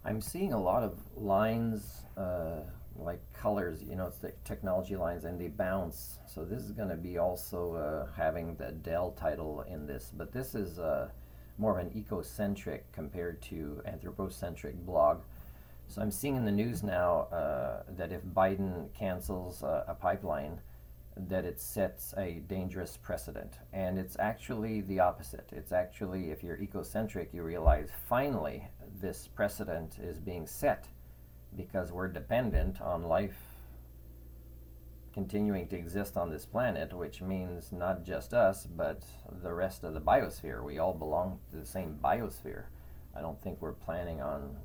I'm seeing a lot of lines, like colors, it's the technology lines, and they bounce. So this is going to be also having the Dell title in this, but this is more of an ecocentric compared to anthropocentric blog. So I'm seeing in the news now that if Biden cancels a pipeline, that it sets a dangerous precedent. And it's actually the opposite. It's actually, if you're ecocentric, you realize finally this precedent is being set because we're dependent on life continuing to exist on this planet, which means not just us, but the rest of the biosphere. We all belong to the same biosphere. I don't think we're planning on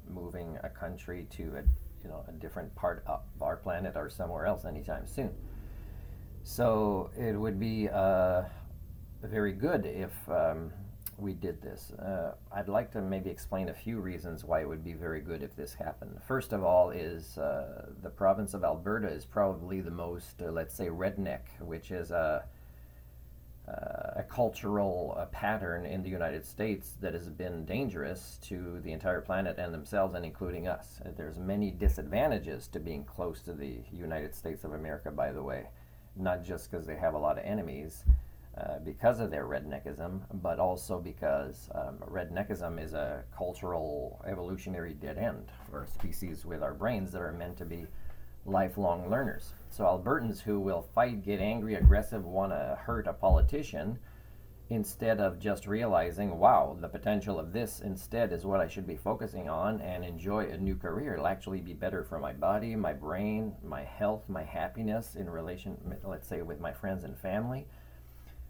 moving a country to a different part of our planet or somewhere else anytime soon. So it would be very good if we did this. I'd like to maybe explain a few reasons why it would be very good if this happened. First of all is the province of Alberta is probably the most, let's say, redneck, which is a cultural pattern in the United States that has been dangerous to the entire planet and themselves, and including us. There's many disadvantages to being close to the United States of America, by the way, not just because they have a lot of enemies because of their redneckism, but also because redneckism is a cultural evolutionary dead end for a species with our brains that are meant to be lifelong learners. So Albertans who will fight, get angry, aggressive, want to hurt a politician, instead of just realizing, wow, the potential of this instead is what I should be focusing on and enjoy a new career. It'll actually be better for my body, my brain, my health, my happiness in relation, let's say, with my friends and family.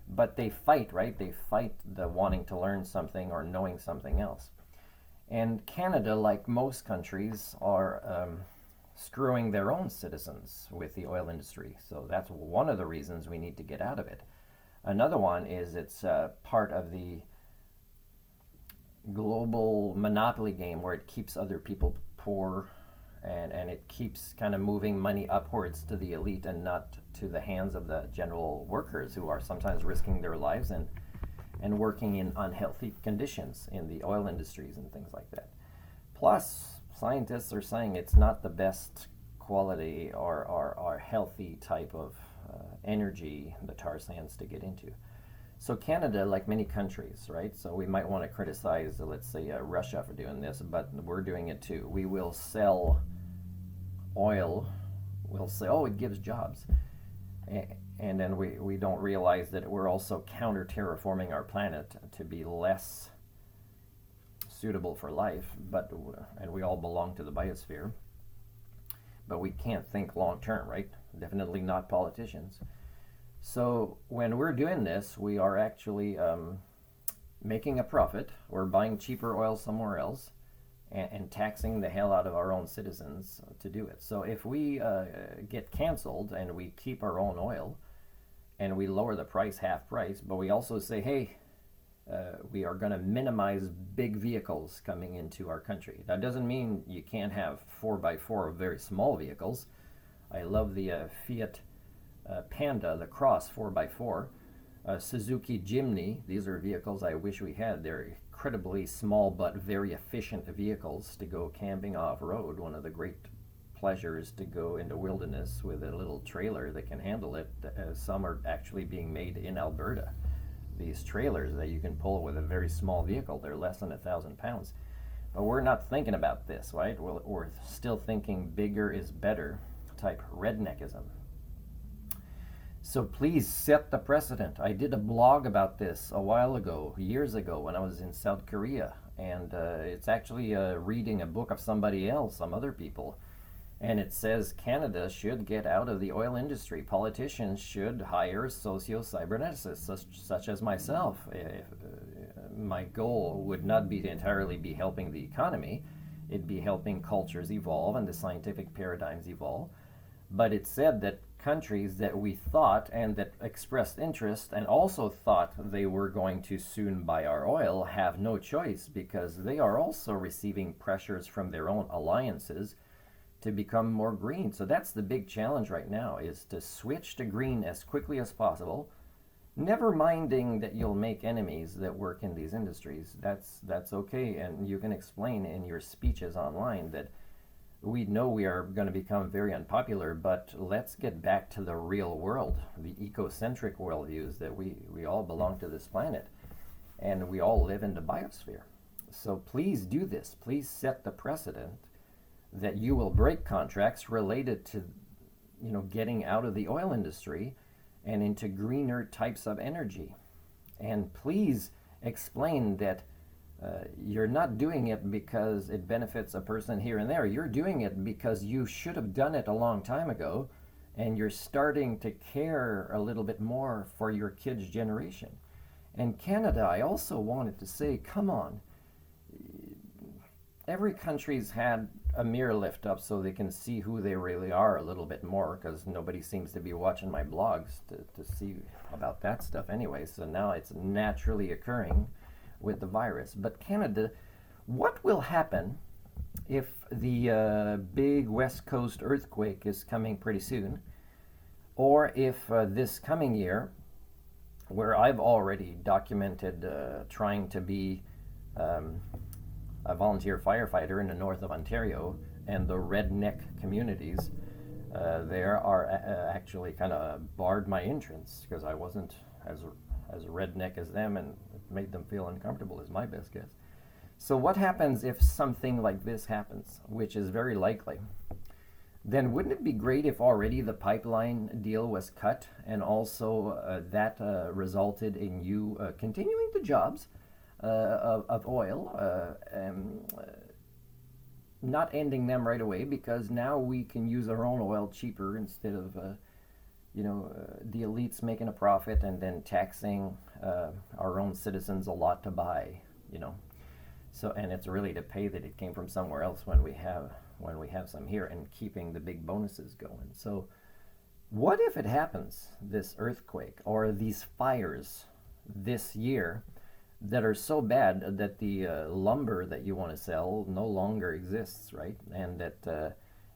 But they fight, right? They fight the wanting to learn something or knowing something else. And Canada, like most countries, are screwing their own citizens with the oil industry. So that's one of the reasons we need to get out of it. Another one is it's part of the global monopoly game where it keeps other people poor, and it keeps kind of moving money upwards to the elite and not to the hands of the general workers who are sometimes risking their lives and working in unhealthy conditions in the oil industries and things like that. Plus, scientists are saying it's not the best quality or healthy type of energy, the tar sands, to get into. So Canada, like many countries, right? So we might want to criticize, let's say, Russia for doing this, but we're doing it too. We will sell oil. We'll say, oh, it gives jobs. And then we don't realize that we're also counter-terraforming our planet to be less suitable for life, and we all belong to the biosphere. But we can't think long-term, right? Definitely not politicians. So when we're doing this, we are actually making a profit. We're buying cheaper oil somewhere else and taxing the hell out of our own citizens to do it. So if we get canceled and we keep our own oil and we lower the price half price, but we also say, hey, we are going to minimize big vehicles coming into our country. That doesn't mean you can't have 4x4 very small vehicles. I love the Fiat Panda, the Cross 4x4, Suzuki Jimny. These are vehicles I wish we had. They're incredibly small but very efficient vehicles to go camping off-road. One of the great pleasures to go into wilderness with a little trailer that can handle it. Some are actually being made in Alberta. These trailers that you can pull with a very small vehicle, they're less than 1,000 pounds. But we're not thinking about this, right? We're still thinking bigger is better type redneckism. So please set the precedent. I did a blog about this a while ago, years ago, when I was in South Korea. And it's actually reading a book of somebody else, some other people. And it says Canada should get out of the oil industry. Politicians should hire socio-cyberneticists, such as myself. My goal would not be to entirely be helping the economy. It'd be helping cultures evolve and the scientific paradigms evolve. But it said that countries that we thought and that expressed interest and also thought they were going to soon buy our oil have no choice, because they are also receiving pressures from their own alliances to become more green. So that's the big challenge right now, is to switch to green as quickly as possible Never minding that you'll make enemies that work in these industries. That's okay, and you can explain in your speeches online that we know we are going to become very unpopular, but let's get back to the real world, the ecocentric worldviews that we all belong to this planet, and we all live in the biosphere. So please do this. Please set the precedent that you will break contracts related to, getting out of the oil industry and into greener types of energy. And please explain that you're not doing it because it benefits a person here and there. You're doing it because you should have done it a long time ago, and you're starting to care a little bit more for your kids' generation. And Canada, I also wanted to say, come on. Every country's had a mirror lift up so they can see who they really are a little bit more, because nobody seems to be watching my blogs to see about that stuff anyway. So now it's naturally occurring with the virus. But Canada, what will happen if the big West Coast earthquake is coming pretty soon, or if this coming year, where I've already documented trying to be a volunteer firefighter in the north of Ontario, and the redneck communities there are actually kind of barred my entrance because I wasn't as redneck as them, and it made them feel uncomfortable, is my best guess. So what happens if something like this happens, which is very likely? Then wouldn't it be great if already the pipeline deal was cut, and also that resulted in you continuing the jobs of oil, not ending them right away, because now we can use our own oil cheaper instead of the elites making a profit and then taxing our own citizens a lot to buy, So, and it's really to pay that it came from somewhere else when we have some here, and keeping the big bonuses going. So what if it happens, this earthquake or these fires this year, that are so bad that the lumber that you want to sell no longer exists, right? And that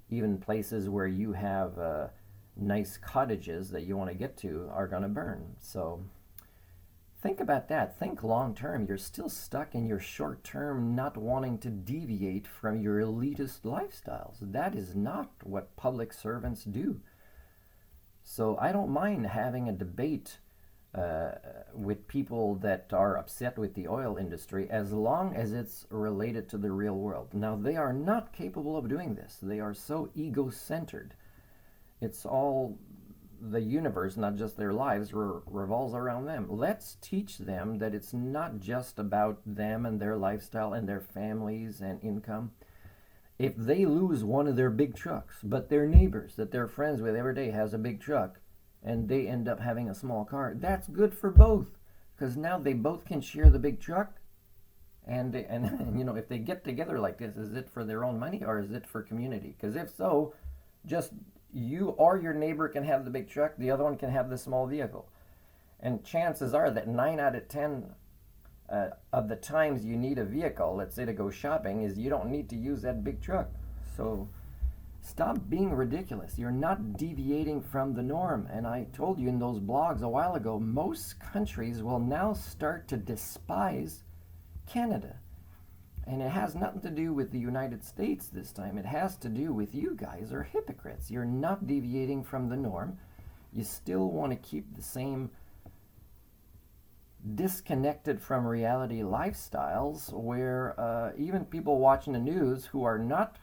even places where you have nice cottages that you want to get to are going to burn. So think about that. Think long term. You're still stuck in your short term, not wanting to deviate from your elitist lifestyles. That is not what public servants do. So I don't mind having a debate with people that are upset with the oil industry, as long as it's related to the real world. Now, they are not capable of doing this. They are so ego-centered. It's all the universe, not just their lives, revolves around them. Let's teach them that it's not just about them and their lifestyle and their families and income. If they lose one of their big trucks, but their neighbors that they're friends with every day has a big truck, and they end up having a small car, that's good for both, because now they both can share the big truck. And if they get together like this, is it for their own money or is it for community? Because if so, just you or your neighbor can have the big truck, the other one can have the small vehicle. And chances are that 9 out of 10 of the times you need a vehicle, let's say to go shopping, is you don't need to use that big truck. So stop being ridiculous. You're not deviating from the norm. And I told you in those blogs a while ago, most countries will now start to despise Canada. And it has nothing to do with the United States this time. It has to do with you guys are hypocrites. You're not deviating from the norm. You still want to keep the same disconnected from reality lifestyles, where even people watching the news who are not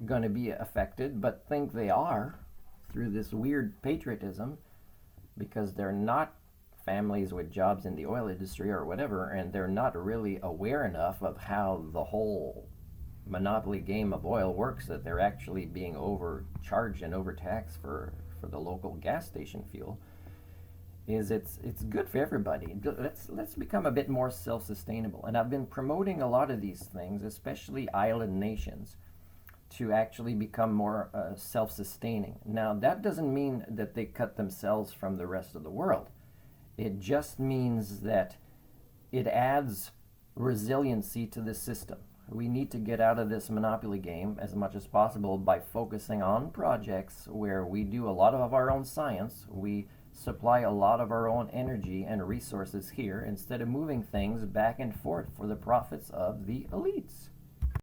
going to be affected but think they are through this weird patriotism, because they're not families with jobs in the oil industry or whatever, and they're not really aware enough of how the whole monopoly game of oil works, that they're actually being overcharged and overtaxed for the local gas station fuel. It's good for everybody. Let's become a bit more self-sustainable. And I've been promoting a lot of these things, especially island nations, to actually become more self-sustaining. Now, that doesn't mean that they cut themselves from the rest of the world. It just means that it adds resiliency to the system. We need to get out of this monopoly game as much as possible by focusing on projects where we do a lot of our own science. We supply a lot of our own energy and resources here instead of moving things back and forth for the profits of the elites.